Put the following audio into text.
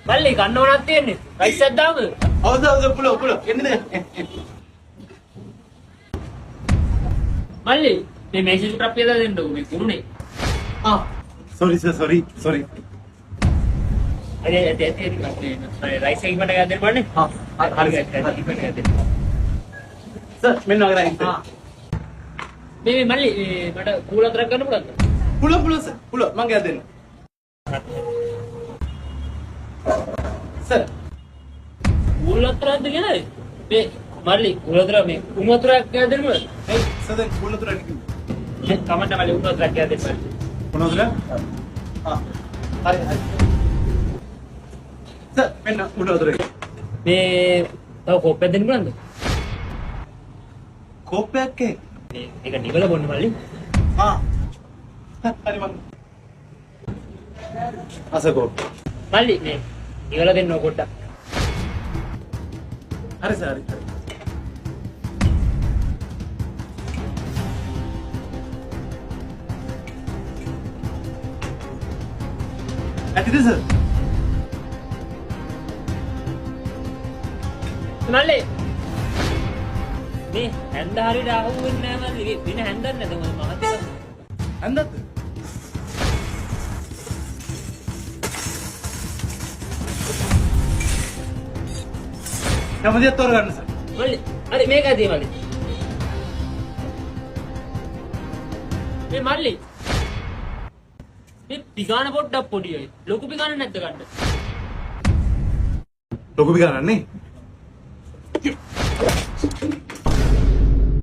මල්ලි කන්න ඕනක් තියෙන්නේ. රයිස් එකක් දාමු. හවුද පුළො එන්නේ. මල්ලි මේ මේසෙ චුට්ටක් පියදා දෙන්නකෝ මේ කුරුනේ. sorry. අනේ රයිස් එක ඉක්මනට ගන්න දෙන්න බන්නේ. හරි. ඉක්මනට ගන්න දෙන්න. සර් මෙන්න වගේ රයිස්. මේ මල්ලි මට කූල හතරක් ගන්න පුළුවන්ද? පුළො සර්. මං ගියා දෙන්න. සර් කූල හතරක්ද කියලාද? මේ මල්ලි කූල හතර මේ උණු හතරක් ගන්න දෙන්න පුළුවන්ද? සර් දැන් පුළො තුරක් කිව්වේ. කමන්න මල්ලි උණු හතරක් ගන්න දෙන්න. මොනවද? හරි. සර් මෙන්න උණු තුරක්. මේ තව කෝප්පයක් දෙන්න පුළුවන්ද? කෝප්පයක් ඒ. මේක නිවල බොන්න මල්ලි. හරි මං. අසකෝ. මල්ලි මේ නිවල දෙන්න ඕක පොඩ්ඩක්. හරි සර් හරි. ඇතිද සර්? මල්ලි මේ හැන්ද හරියට අහු වෙන්නේ නැහැ මල්ලි. වෙන හැන්දක් නැද මහත්තයා? ඇන්දත්? කැමතිද තෝරගන්න සර්? මල්ලි හරි මේක ඇති මල්ලි. මේ මල්ලි මේ පිගාන පොඩ්ඩක් පොඩියි. ලොකු පිගාන නැද්ද ගන්න? ලොකු පිගානක් නේ?